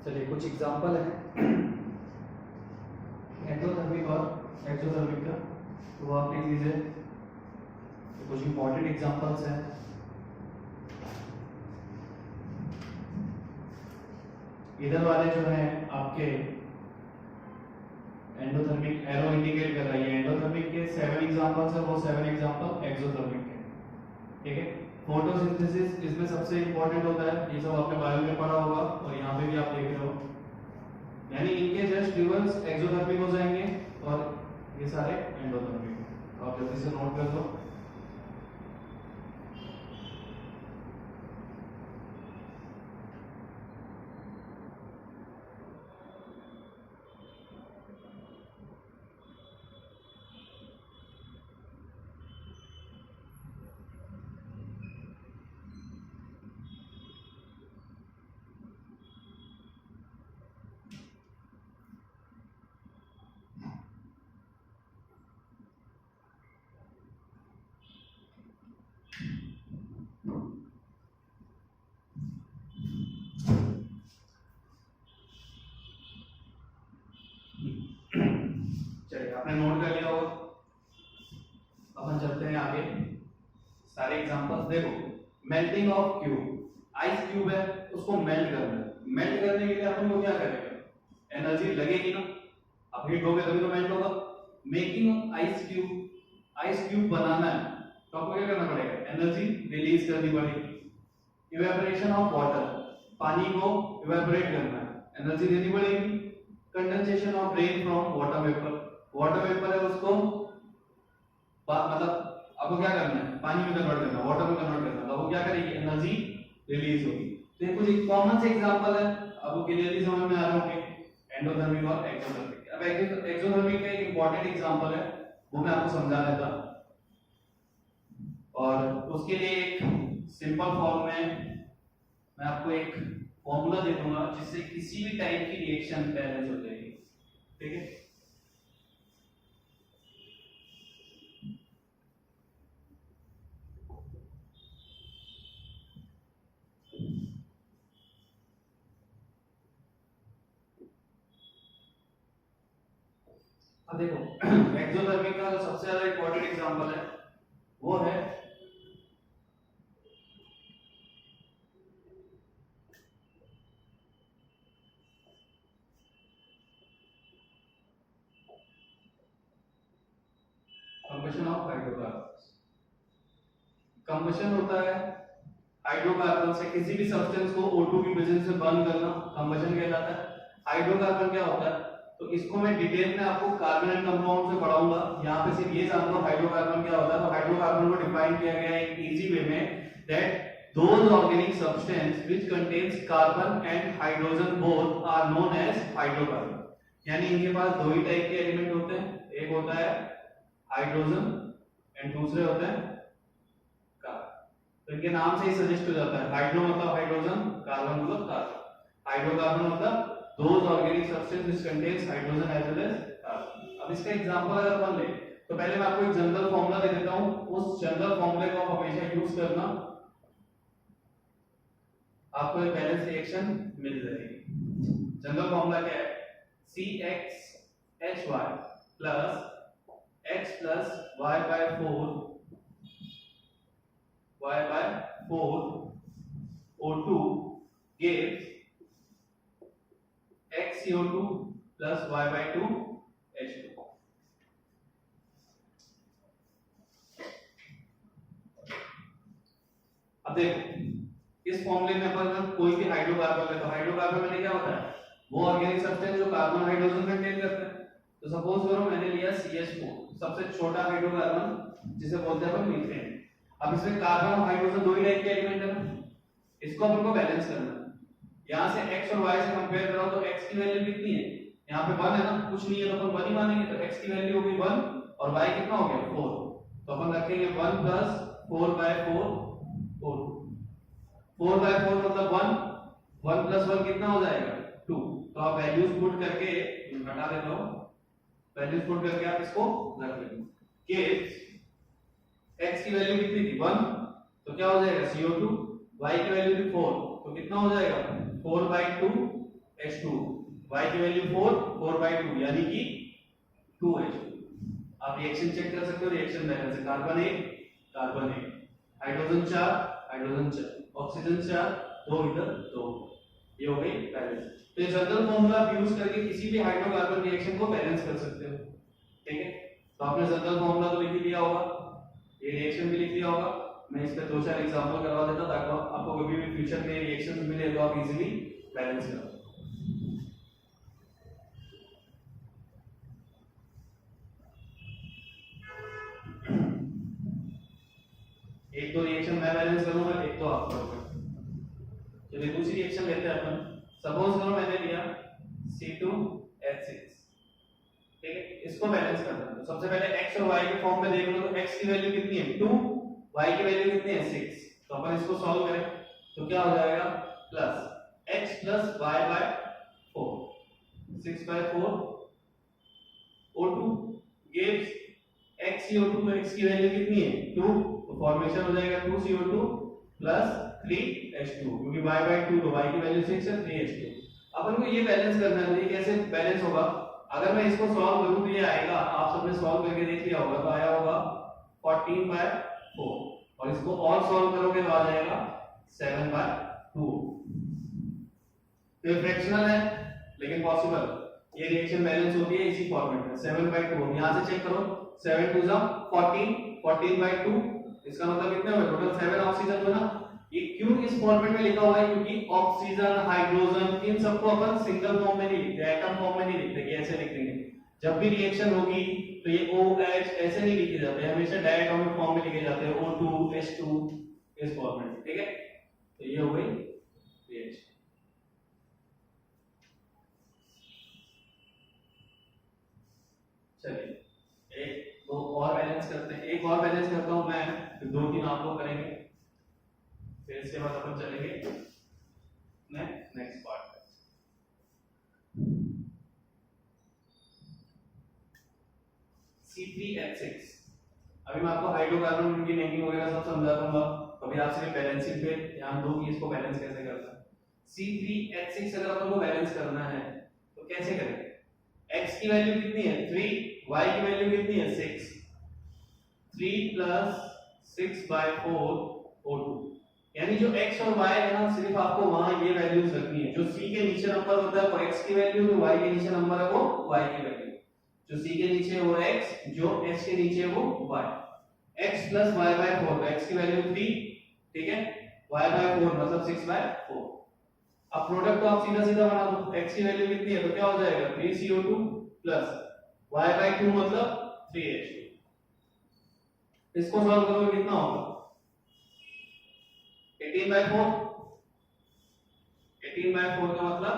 चलिए कुछ एग्जांपल है एंडोथर्मिक और एक्सोथर्मिक का, तो वो आप लिख लीजिए। तो कुछ इंपॉर्टेंट एग्जांपल्स हैं। इधर वाले जो हैं आपके एंडोथर्मिक एरो इंडिकेट कर रही है, एंडोथर्मिक के 7 एग्जांपल्स हैं, वो 7 एग्जांपल एक्सोथर्मिक के। ठीक है, फोटोसिंथेसिस इसमें सबसे इंपॉर्टेंट होता है, ये सब आपने बायो में पढ़ा होगा और यहाँ पे भी आप देख रहे हो, यानी इनके जस्ट रिवर्स एक्सोथर्मिक हो जाएंगे और ये सारे एंडोथर्मिक। आप जल्दी से नोट कर दो। चलिए आपने नोट कर लिया होगा, अपन चलते हैं आगे। सारे एग्जांपल्स देखो। Melting of cube, ice cube है, उसको मेल्ट करना है। मेल्ट करने के लिए अपन को क्या करेंगे, एनर्जी लगेगी ना, अब हीट होगे तभी तो मेल्ट होगा। Making ice cube, ice cube बनाना है तो आपको क्या करना पड़ेगा, एनर्जी रिलीज करनी पड़ेगी। इवेपोरेशन ऑफ वाटर, पानी को इवेपोरेट करना है, एनर्जी देनी पड़ेगी। Condensation of rain from water vapour, water vapour है उसको मतलब आपको क्या करना है, पानी में कन्वर्ट करना, वाटर में कन्वर्ट करना, तो वो क्या करेगी, एनर्जी रिलीज होगी। तो ये कुछ कॉमन से एग्जांपल है, आपको क्लियरली समझ में आ रहे होंगे एंडोथर्मिक और एक्सोथर्मिक। अब एक्सोथर्मिक का एक इंपॉर्टेंट एग्जांपल है, वो मैं आपको समझा देता, और उसके लिए एक सिंपल फॉर्म में मैं आपको एक फॉर्मूला दे दूंगा जिससे किसी भी टाइप की रिएक्शन बैलेंस हो जाएगी। ठीक है, अब देखो एक्सोथर्मिक का जो सबसे ज्यादा इंपॉर्टेंट एग्जांपल है वो है कंबशन ऑफ हाइड्रोकार्बन। कंबशन होता है हाइड्रोकार्बन से किसी भी सब्सटेंस को O2 की प्रेजेंस से बर्न करना, कंबशन कहलाता है। हाइड्रोकार्बन क्या होता है, तो इसको मैं डिटेल में आपको कार्बन एंड कंपाउंड से पढ़ाऊंगा, यहाँ पे सिर्फ ये जान लो हाइड्रोकार्बन क्या होता है। तो हाइड्रोकार्बन को डिफाइन किया गया है एक इजी वे में, that those organic substance which contains carbon and hydrogen both are known as hydrocarbon। यानी इनके पास दो ही टाइप के एलिमेंट होते हैं, एक होता है हाइड्रोजन एंड दूसरे होते हैं कार्बन। तो इनके नाम से ही सजेस्ट हो जाता है, हाइड्रो मतलब हाइड्रोजन, कार्बन मतलब कार्बन। हाइड्रोकार्बन मतलब those organic substance which contains hydrogen as well as carbon। अब इसका एग्जांपल अगर अपन ले तो पहले मैं आपको एक जनरल फॉर्मूला दे देता हूं, उस जनरल फॉर्मूले को आप हमेशा यूज करना, आपको एक बैलेंस रिएक्शन मिल जाएगी। जनरल फॉर्मूला क्या है, CxHy plus x plus y by 4 O2 gives xCO2 plus y by 2 H2। अब देखो इस फॉर्मूले में अपन कोई भी हाइड्रोकार्बन है तो हाइड्रोकार्बन में क्या होता है, वो ऑर्गेनिक सब्सटेंस जो कार्बन हाइड्रोजन कंटेन करते हैं। तो सपोज करो मैंने लिया CH4, सबसे छोटा हाइड्रोकार्बन जिसे बोलते हैं अपन मीथेन। अब इसमें कार्बन और हाइड्रोजन दो ही टाइप के एलिमेंट है ना, इसको अपन को बैलेंस करना है। यहां से x और y से कंपेयर करो तो x की वैल्यू कितनी है, यहाँ पे 1 है ना, कुछ नहीं है तो अपन 1 ही मानेंगे, तो x की वैल्यू होगी 1 और y कितना हो गया 4, तो अपन रखेंगे 1 प्लस 4 by 4 4 4 by 4 मतलब 1, 1 प्लस 1 कितना हो जाएगा 2। तो आप वैल्यूज पुट करके हटा देता हूं, वैल्यूज पुट करके आप इसको रख लेंगे कि x की वैल्यू कितनी थी 1, तो क्या हो जाएगा CO2, y की वैल्यू थी 4, तो कितना हो जाएगा 4 by 2 H2, y की वैल्यू 4/2 यानी कि 2H2। आप रिएक्शन चेक कर सकते हो, रिएक्शन बैलेंस है, carbon 1 carbon 1, hydrogen 4 hydrogen 4, oxygen 4, 2 इधर 2, ये हो गई बैलेंस। तो ये जनरल फॉर्मूला आप यूज करके किसी भी हाइड्रोकार्बन रिएक्शन को बैलेंस कर सकते हो, ठीक है। तो आपने जनरल फॉर्मूला तो लिख ही लिया होगा, ये रिएक्शन भी लिख लिया होगा। मैं इस पे 2-4 एग्जांपल करवा देता ताकि आपको कभी भी फ्यूचर में रिएक्शंस मिले तो आप इजीली बैलेंस कर लो। एक तो रिएक्शन मैं बैलेंस करूंगा, एक तो आप करोगे। चलिए दूसरी रिएक्शन लेते हैं अपन। सपोज करो मैंने लिया C2H6, ठीक है, इसको बैलेंस करना है। तो सबसे पहले x और y के फॉर्म में देख लो, तो x की वैल्यू कितनी है 2, y की वैल्यू कितनी है 6। तो अपन इसको सॉल्व करें तो क्या हो जाएगा, plus x plus y by 4, 6/4 O2 gives XCO2, तो x की वैल्यू कितनी है 2, तो फॉर्मेशन हो जाएगा 2CO2 प्लस 3H2, क्योंकि y/2 तो y की वैल्यू 6 है, 3H2। अपन को ये बैलेंस करना है। ये कैसे बैलेंस होगा, अगर मैं इसको सॉल्व करूं तो ये आएगा, आप सबने सॉल्व करके देख लिया होगा, तो आया होगा 14/4, और इसको और सॉल्व करोगे तो आ जाएगा 7/2। तो ये फ्रैक्शनल है लेकिन पॉसिबल, ये रिएक्शन बैलेंस होती है इसी फॉर्मेट में 7/2। यहां से चेक करो, 7 2 14, 14/2, इसका मतलब कितने हुए टोटल 7 ऑक्सीजन हुए ना। ये क्यों इस फॉर्मेट में लिखा हुआ है, क्योंकि ऑक्सीजन हाइड्रोजन इन सबको अपन सिंगल फॉर्म में नहीं लिखते, एटम फॉर्म में नहीं लिखते कि ऐसे लिख देंगे। जब भी रिएक्शन होगी तो ये OH ऐसे नहीं लिखे जाते, हमेशा डायटोमिक फॉर्म में लिखे जाते हैं, O2 H2 इस फॉर्मेट में, ठीक है। तो ये हो गई रिएक्शन। चलिए एक दो और बैलेंस करते हैं, एक और बैलेंस करता हूं मैं, फिर 2-3 आप लोग करेंगे, फिर इसके बाद अपन चलेंगे नेक्स्ट पार्ट पे। C3H6, अभी मैं आपको हाइड्रोकार्बन की नेमिंग वगैरह सब समझा दूंगा, अभी आप सिर्फ बैलेंसिंग पे ध्यान दो कि इसको बैलेंस कैसे करना है। C3H6 अगर अपन को बैलेंस करना है तो कैसे करेंगे, x की वैल्यू कितनी है 3, y की वैल्यू कितनी है 6, 3 प्लस 6/4 O2, यानी जो x और y है ना, सिर्फ आपको वहां ये वैल्यूज रखनी है। जो c के नीचे नंबर होता है वो x की वैल्यू, जो y के नीचे नंबर है वो y की वैल्यू। जो c के नीचे है वो x, जो h के नीचे है वो y। x प्लस y/4, तो x की वैल्यू 3, ठीक है, y/4 मतलब 6/4। अब प्रोडक्ट तो आप सीधा सीधा बना दो, x की वैल्यू कितनी है तो क्या हो जाएगा 3CO2 प्लस y/2 मतलब 3H2। इसको सॉल्व करोगे कितना होगा 18/4, 18/4 का मतलब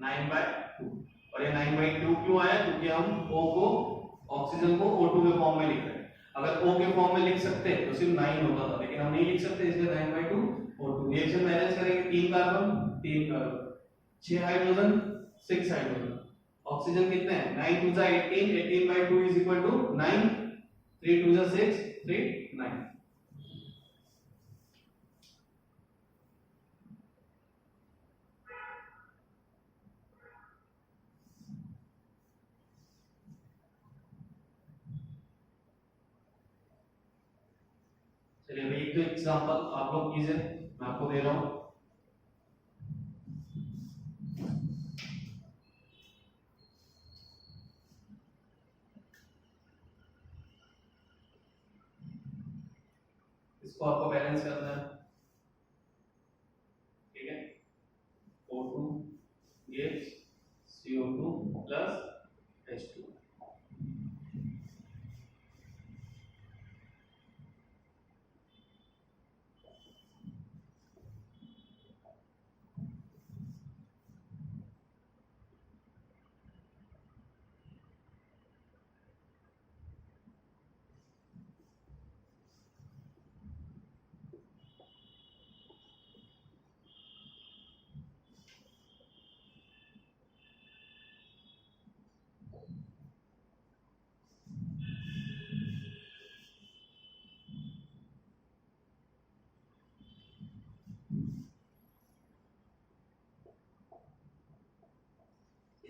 9/2, और ये 9/2 क्यों आया, क्योंकि हम O को, ऑक्सीजन को O2 के फॉर्म में लिख रहे हैं। अगर O के फॉर्म में लिख सकते तो सिर्फ 9 होता था, लेकिन हम नहीं लिख सकते, इसलिए 9/2 O2। रिएक्शन बैलेंस करेंगे, 3 carbon 3 carbon, 6 hydrogen 6 hydrogen, oxygen कितने हैं 9 2 18, 18/2 इज इक्वल टू 9, 3 2 6, 3 9। चलिए अभी एक तो एग्जांपल आप लोग कीजिए, मैं आपको दे रहा हूं। इसको आपको बैलेंस करना है, ठीक है। O2 gives CO2 plus H2।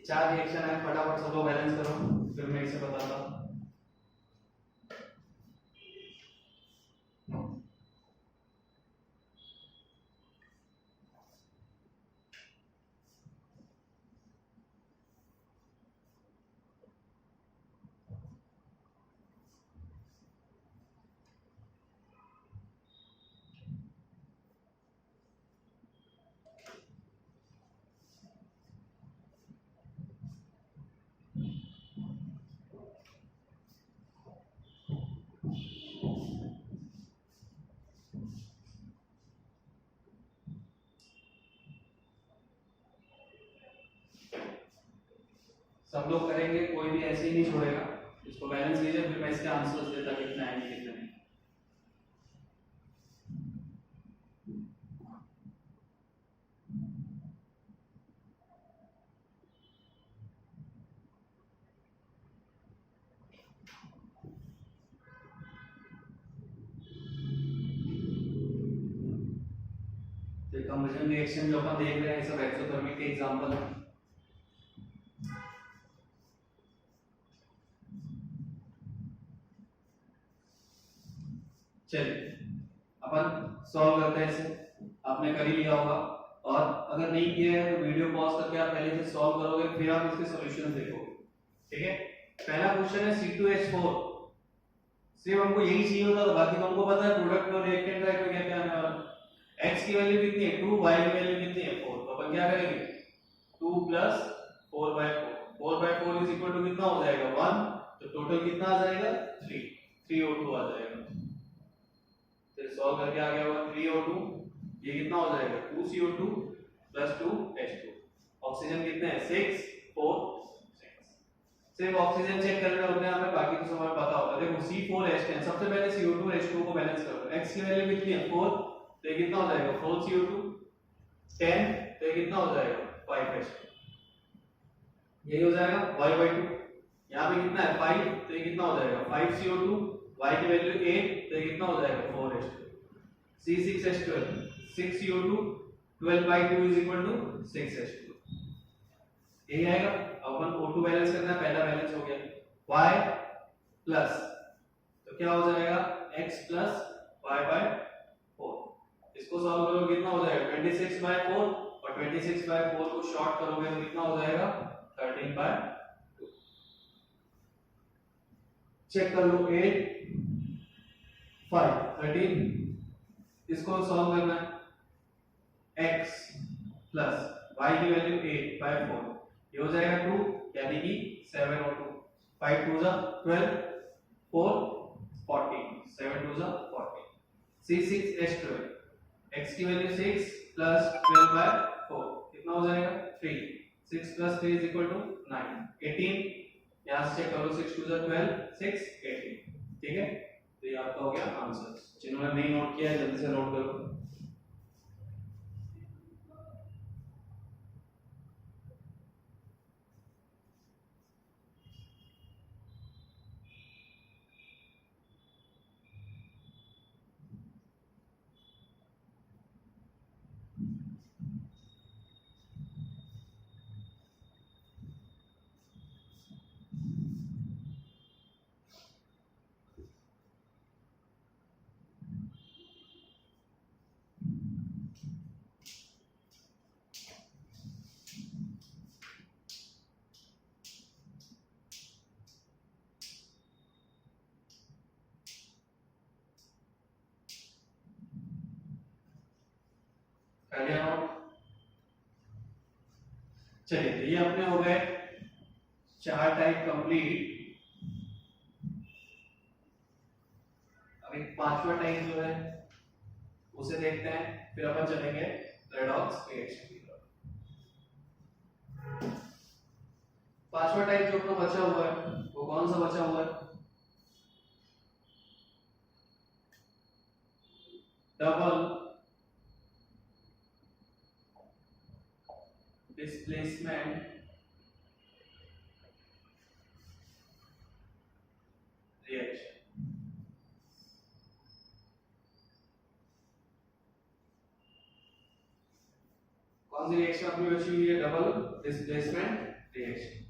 4 reaction है, फटाफट सब लोग बैलेंस करो, फिर मैं इसे बताता हूँ। सब लोग करेंगे, कोई भी ऐसे ही नहीं छोड़ेगा। इसको बैलेंस कीजिए, फिर मैं इसके आंसर्स देता कितना है कितना नहीं। तो कंबशन रिएक्शन जो अपन देख रहे हैं सब एक्सोथर्मिक के एग्जांपल है। चलिए अपन सॉल्व करते हैं इसे। आपने कर ही लिया होगा, और अगर नहीं किया है तो वीडियो पॉज करके आप पहले से सॉल्व करोगे, फिर आप इसके सॉल्यूशन देखोगे। ठीक है, पहला क्वेश्चन है C2H4। सिर्फ हमको यही चाहिए होता, तो बाकी तो हमको पता है प्रोडक्ट और रिएक्टेंट का क्या क्या आने वाला। x की वैल्यू कितनी है 2, y की वैल्यू कितनी है 4। तो अपन क्या करेंगे 2 + 4/4, 4/4 इज इक्वल टू कितना हो जाएगा 1। तो टोटल कितना आ जाएगा 3O2 आ जाएगा। फिर सॉल्व करके आ गया होगा 3O2, ये कितना हो जाएगा 2CO2 + 2H2। ऑक्सीजन कितने हैं 6 4 6। सिर्फ ऑक्सीजन चेक कर रहे होते हैं हमें, बाकी तो सब हमें पता होता है। देखो C4H10, सबसे पहले CO2 H2 को बैलेंस करो। x की वैल्यू कितनी है 4, तो ये कितना हो जाएगा 4CO2। 10 तो ये कितना हो जाएगा 5H2। यही हो जाएगा y/2। यहाँ पे कितना है 5, तो ये कितना हो जाएगा 5CO2। y की वैल्यू 8, तो ये कितना हो जाएगा 4H2। C6H12, 6CO2, 12/2 is equal to 6H2। यही आएगा। अब अपन O2 बैलेंस करना है, पहला बैलेंस हो गया। y प्लस, तो क्या हो जाएगा x प्लस y/4। इसको सॉल्व करोगे कितना हो जाएगा 26/4, और 26/4 को शॉर्ट करोगे तो कितना हो जाएगा 13/2। चेक कर लो 8 5 13। इसको सॉल्व करना है x प्लस y की वैल्यू 8/4, ये हो जाएगा 2, यानी कि 7O2। 5 2 जा 12, 4 14, 7 2 जा 14। C6H12, x की वैल्यू 6 प्लस 12/4 कितना हो जाएगा 3। 6 + 3 = 9, 18। यहां से चेक करो 6 2 जा 12, 6 18। ठीक है, तो ये आपका हो गया आंसर। जिन्होंने नहीं नोट किया है जल्दी से नोट करो। चलिए, तो ये अपने हो गए 4 टाइप कंप्लीट। अब एक पांचवा टाइप जो है उसे देखते हैं, फिर अपन चलेंगे रेडॉक्स रिएक्शन की तरफ। पांचवा टाइप जो अपना बचा हुआ है वो कौन सा बचा हुआ है डबल डिस्प्लेसमेंट रिएक्शन। कौन सी रिएक्शन अपनी बची हुई है double displacement reaction.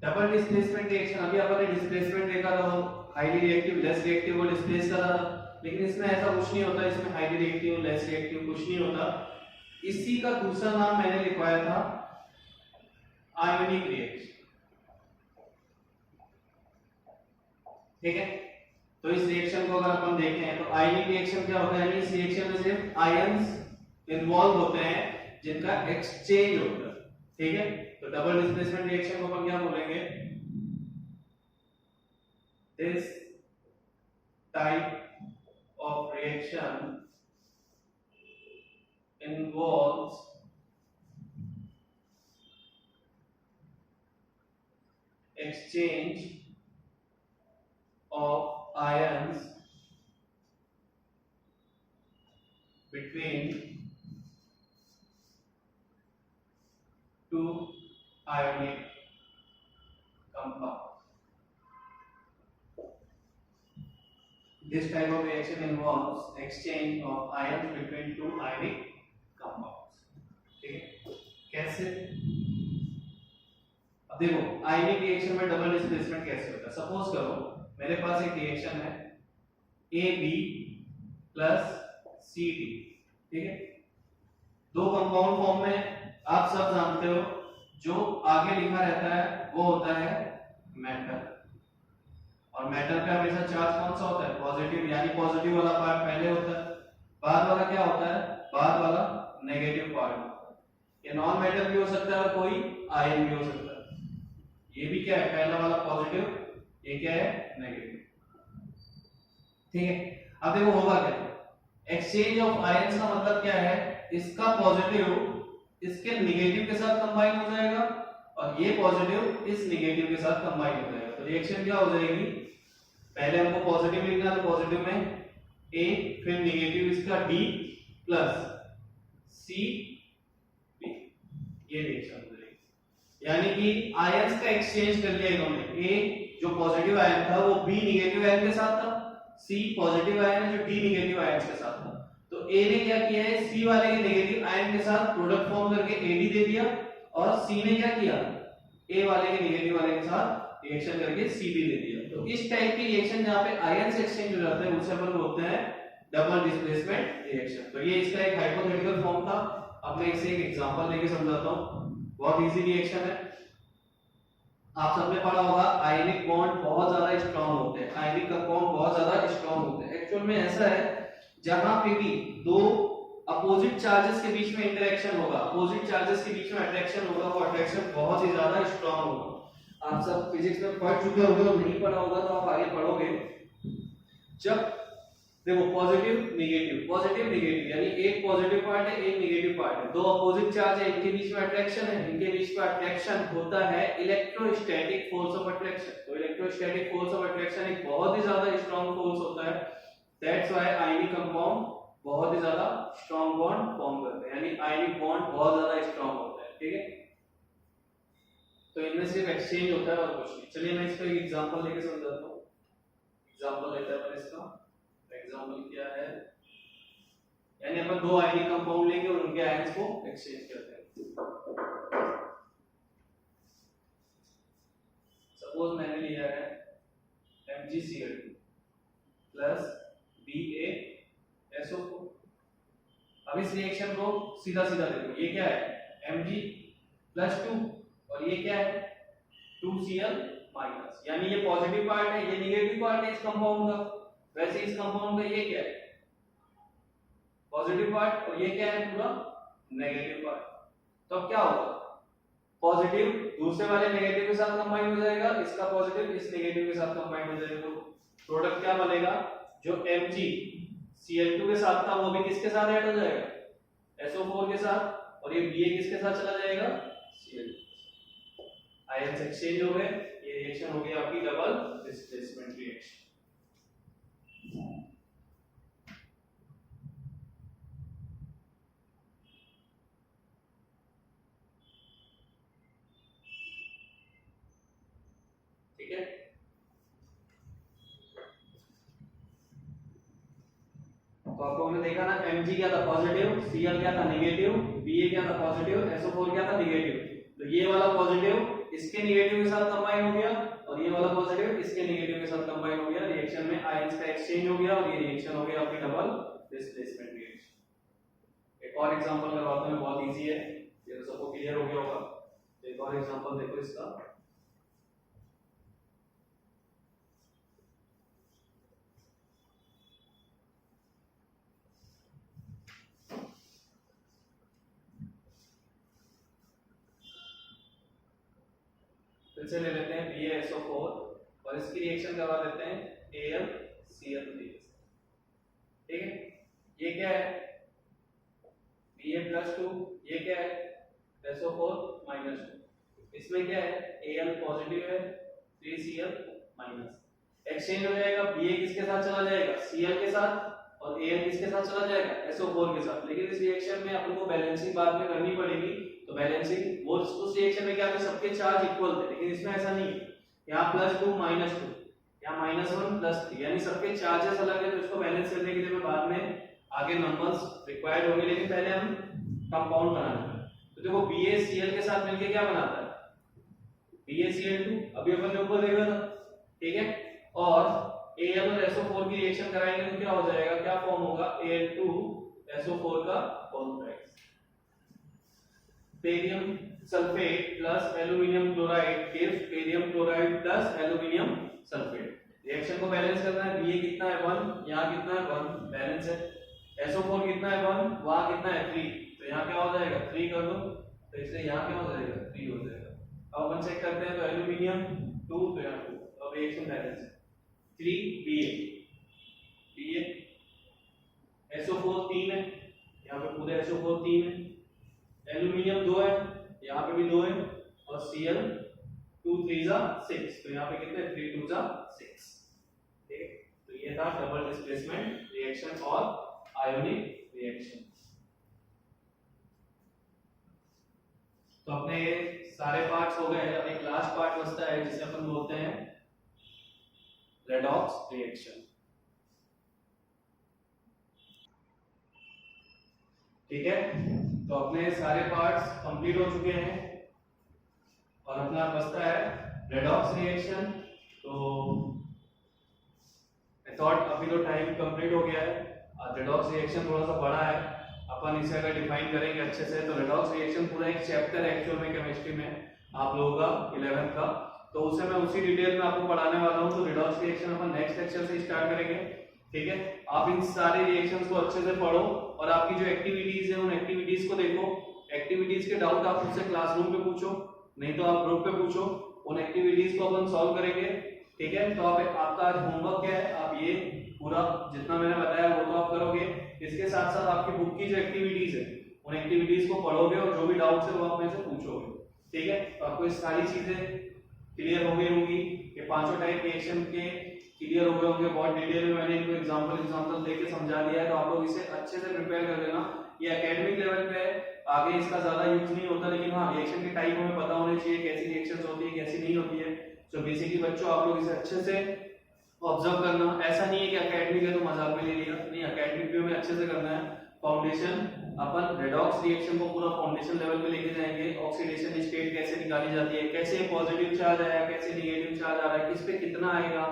Double displacement reaction, अभी अपन ने डिस्प्लेसमेंट देखा था, वो हाईली रिएक्टिव लेस रिएक्टिव को डिस्प्लेस करा था, लेकिन इसमें ऐसा कुछ नहीं होता, इसमें हाईली रिएक्टिव लेस रिएक्टिव कुछ नहीं होता। इसी का दूसरा नाम मैंने लिखवाया था आयोनिक रिएक्शन। ठीक है, तो इस रिएक्शन को अगर अपन देखें तो आयनिक रिएक्शन क्या होता है, यानी इस रिएक्शन में सिर्फ आयंस इन्वॉल्व होते हैं जिनका एक्सचेंज होता है। ठीक है, तो डबल डिस्प्लेसमेंट रिएक्शन को अपन क्या बोलेंगे, this type of reaction involves exchange of ions between two ionic compounds. This type of reaction involves exchange of ions between two ionic compounds. ठीक है, कैसे? अब देखो आयनिक रिएक्शन में डबल डिस्प्लेसमेंट कैसे होता है। सपोज करो मेरे पास एक रिएक्शन है AB प्लस CD। ठीक है, दो कंपाउंड फॉर्म में आप सब जानते हो, जो आगे लिखा रहता है वो होता है मेटल, और मेटल का हमेशा चार्ज कौन सा होता है, पॉजिटिव, यानी पॉजिटिव वाला पार्ट पहले होता है, बाद वाला क्या होता है, बाद वाला नेगेटिव पार्ट होता है। ये नॉन मेटल भी हो सकता है और कोई आयन भी हो सकता है। ये भी क्या है, पहला वाला पॉजिटिव, ये क्या है, नेगेटिव। ठीक है, अब देखो होगा क्या, एक्सचेंज ऑफ आयंस का मतलब क्या है, इसका पॉजिटिव इसके नेगेटिव के साथ कंबाइन हो जाएगा और ये पॉजिटिव इस नेगेटिव के साथ कंबाइन हो जाएगा। तो रिएक्शन क्या हो जाएगी, पहले हमको पॉजिटिव लिखना है तो पॉजिटिव में A, फिर नेगेटिव इसका D प्लस C B, ये रिएक्शन हो जाएगी। यानी कि आयंस का एक्सचेंज कर लिया इन्होंने, A जो पॉजिटिव आयन था वो B नेगेटिव आयन के साथ था, C पॉजिटिव आयन है जो D नेगेटिव आयन के साथ था। तो A ने क्या किया है, C वाले के नेगेटिव आयन के साथ प्रोडक्ट फॉर्म करके AD दे दिया, और C ने क्या किया, A वाले के नेगेटिव वाले के साथ रिएक्शन करके CB दे दिया। तो इस टाइप की रिएक्शन जहां पे आयंस एक्सचेंज हो जाते हैं उसे अपन बोलते हैं डबल डिस्प्लेसमेंट रिएक्शन। तो ये इसका एक हाइपोथेटिकल फॉर्म था। अब मैं इसे एक एग्जांपल लेके समझाता हूं, बहुत इजी रिएक्शन है। आप सबने पढ़ा होगा आयनिक बॉन्ड बहुत ज्यादा स्ट्रांग होते हैं, आयनिक कंपाउंड बहुत ज्यादा स्ट्रांग होते हैं। एक्चुअल में ऐसा है, जहां पे भी दो अपोजिट चार्जेस के बीच में इंटरेक्शन होगा, अपोजिट चार्जेस के बीच में अट्रैक्शन होगा, वो अट्रैक्शन बहुत ही ज्यादा स्ट्रांग होगा। आप सब फिजिक्स में पढ़ चुके होंगे, और नहीं पढ़ा होगा तो आप आगे पढ़ोगे। जब देखो पॉजिटिव नेगेटिव यानी एक पॉजिटिव पार्ट है एक नेगेटिव पार्ट है, दो अपोजिट चार्ज है, इनके बीच में अट्रैक्शन है, इनके बीच में अट्रैक्शन होता है इलेक्ट्रोस्टैटिक फोर्स ऑफ अट्रैक्शन। तो इलेक्ट्रोस्टैटिक फोर्स ऑफ अट्रैक्शन एक बहुत ही ज्यादा स्ट्रांग फोर्स होता है। दैट्स व्हाई आयनिक कंपाउंड बहुत ही ज्यादा स्ट्रांग बॉन्ड फॉर्म करते हैं, यानी आयनिक बॉन्ड बहुत ज्यादा स्ट्रांग होता है। ठीक है, तो इनमें सिर्फ एक्सचेंज होता है और कुछ नहीं। चलिए मैं इसका एक एग्जांपल लेके समझाता हूं। एग्जांपल लेते हैं इसका। एग्जांपल क्या है, यानी अपन दो आयनिक कंपाउंड लेंगे और उनके आयंस को एक्सचेंज करते हैं। सपोज मैंने लिया है MgCl2 प्लस BaSO4। अब इस रिएक्शन को सीधा सीधा देखो, ये क्या है Mg+2 और ये क्या है 2Cl-, यानी ये पॉजिटिव पार्ट है, ये नेगेटिव पार्ट है इस कंपाउंड का। वैसे इस कंपाउंड का ये क्या है, पॉजिटिव पार्ट, और ये क्या है पूरा नेगेटिव पार्ट। तो अब क्या होगा, पॉजिटिव दूसरे वाले नेगेटिव के साथ कंबाइन हो जाएगा, इसका पॉजिटिव इस नेगेटिव के साथ कंबाइन हो जाएगा। तो प्रोडक्ट क्या बनेगा, जो MgCl2 के साथ था वो भी किसके साथ ऐड हो जाएगा, SO4 के साथ, और ये Ba किसके साथ चला जाएगा, Cl2। आयंस एक्सचेंज हो गए, ये रिएक्शन हो गई आपकी डबल डिस्प्लेसमेंट रिएक्शन। ठीक है, तो आपको हमने देखा ना, Mg क्या था पॉजिटिव, Cl क्या था नेगेटिव, Ba क्या था पॉजिटिव, SO4 क्या था नेगेटिव। तो ये वाला पॉजिटिव इसके नेगेटिव के साथ कंबाइन हो गया और ये वाला पॉजिटिव इसके नेगेटिव के साथ कंबाइन हो गया, रिएक्शन में आयंस का एक्सचेंज हो गया और ये रिएक्शन हो गया आपकी डबल डिस्प्लेसमेंट रिएक्शन। एक और एग्जांपल करवाता हूं, बहुत इजी है, ये तो सबको क्लियर हो गया होगा। एक और एग्जांपल देखो इसका, फिर से ले लेते हैं BaSO4 और इसकी रिएक्शन करवा देते हैं AlCl3। ठीक है, ये क्या है Ba+2, ये क्या है SO4-2, इसमें क्या है Al पॉजिटिव है 3Cl माइनस, एक्सचेंज हो जाएगा, Ba किसके साथ चला जाएगा Cl के साथ और Al किसके साथ चला जाएगा SO4 के साथ। लेकिन इस रिएक्शन में अपन को बैलेंसिंग बाद में करनी पड़ेगी, तो बैलेंसिंग वो उस रिएक्शन में क्या थे सबके चार्ज इक्वल थे, लेकिन इसमें ऐसा नहीं है, यहाँ +2 -2 यहाँ -1 +3 यानी सबके चार्जेस अलग है, तो इसको बैलेंस करने के लिए मैं बाद में आगे नंबर्स रिक्वायर्ड होंगे, लेकिन पहले हम कंपाउंड बनाना है। तो देखो BaCl के साथ मिलके क्या बनाता है BaCl2, अभी अपन ने ऊपर देखा था। ठीक है, और Al और SO4 की रिएक्शन कराएंगे तो क्या हो जाएगा, क्या फॉर्म होगा Al2SO4 का complex, barium sulphate plus aluminium chloride gives barium chloride plus aluminium sulphate. Reaction को बैलेंस करना है, Ba कितना है 1, यहाँ कितना है 1, बैलेंस है, SO4 कितना है 1, वहां कितना है 3, तो यहाँ क्या हो जाएगा 3 कर दो, तो इसलिए यहाँ क्या हो जाएगा 3 हो जाएगा। अब अपन चेक करते हैं, तो एल्यूमिनियम 2 तो यहाँ 2, अब रिएक्शन बैलेंस है 3 Ba SO4 3 है, यहाँ पे पूरे SO4 3 है, एल्यूमिनियम 2 है, यहाँ पे भी 2 है, और Cl 2 3 6, तो यहाँ पे कितने 3 2 6। ठीक है, तो ये था डबल डिस्प्लेसमेंट रिएक्शन और आयोनिक रिएक्शन। तो अपने ये सारे पार्ट्स हो गए, अब एक लास्ट पार्ट बचता है जिसे अपन बोलते हैं रेडॉक्स रिएक्शन। ठीक है, तो अपने सारे पार्ट्स कंप्लीट हो चुके हैं और अपना बचता है रेडॉक्स रिएक्शन। तो आई थॉट अभी तो टाइम कंप्लीट हो गया है, रेडॉक्स रिएक्शन थोड़ा सा बड़ा है, अपन इसे अगर डिफाइन करेंगे अच्छे से तो रेडॉक्स रिएक्शन पूरा एक चैप्टर है एक्चुअल में केमिस्ट्री में आप लोगों का 11th का, तो उसे मैं उसी डिटेल में आपको पढ़ाने वाला हूं। तो रेडॉक्स रिएक्शन अपन नेक्स्ट लेक्चर से स्टार्ट करेंगे। ठीक है, आप इन सारे रिएक्शंस को अच्छे से पढ़ो और आपकी जो एक्टिविटीज है उन एक्टिविटीज को देखो, एक्टिविटीज के डाउट आप मुझसे क्लासरूम पे पूछो, नहीं तो आप ग्रुप पे पूछो, उन एक्टिविटीज को अपन सॉल्व करेंगे। ठीक है, तो आपका आज होमवर्क क्या है, आप ये पूरा जितना मैंने बताया वो तो आप करोगे, इसके साथ साथ आपकी बुक की जो एक्टिविटीज है उन एक्टिविटीज को पढ़ोगे और जो भी डाउट्स है वो आप मेरे से पूछोगे। ठीक है, तो आपको ये सारी चीजें क्लियर हो गई होंगी, ये पांचों टाइप रिएक्शन के क्लियर हो गए होंगे, बहुत डिटेल में मैंने इनको एग्जांपल देके समझा दिया है, तो आप लोग इसे अच्छे से प्रिपेयर कर लेना। ये एकेडमिक लेवल पे है, आगे इसका ज्यादा यूज नहीं होता, लेकिन हाँ रिएक्शन के टाइप हमें पता होने चाहिए, कैसी रिएक्शंस होती है कैसी नहीं होती है। तो बेसिकली बच्चों आप लोग इसे अच्छे से ऑब्जर्व करना, ऐसा नहीं है कि एकेडमिक है तो मजाक में ले लिया, नहीं, एकेडमिक भी हमें अच्छे से करना है। फाउंडेशन अपन रेडॉक्स रिएक्शन को पूरा फाउंडेशन लेवल पे लेके जाएंगे, ऑक्सीडेशन स्टेट कैसे निकाली जाती है, कैसे पॉजिटिव चार्ज आया कैसे नेगेटिव चार्ज आ रहा है, किस पे कितना आएगा,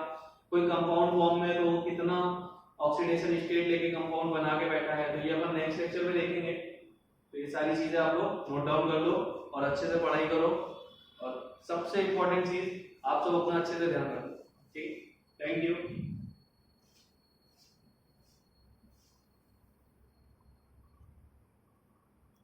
कोई कंपाउंड फॉर्म में तो कितना ऑक्सीडेशन स्टेट लेके कंपाउंड बना के बैठा है, तो ये अपन नेक्स्ट लेक्चर में देखेंगे। तो ये सारी चीजें आप लोग नोट डाउन कर लो और अच्छे से पढ़ाई करो, और सबसे इंपॉर्टेंट चीज आप सब अपना अच्छे से ध्यान रखो। ठीक, थैंक यू।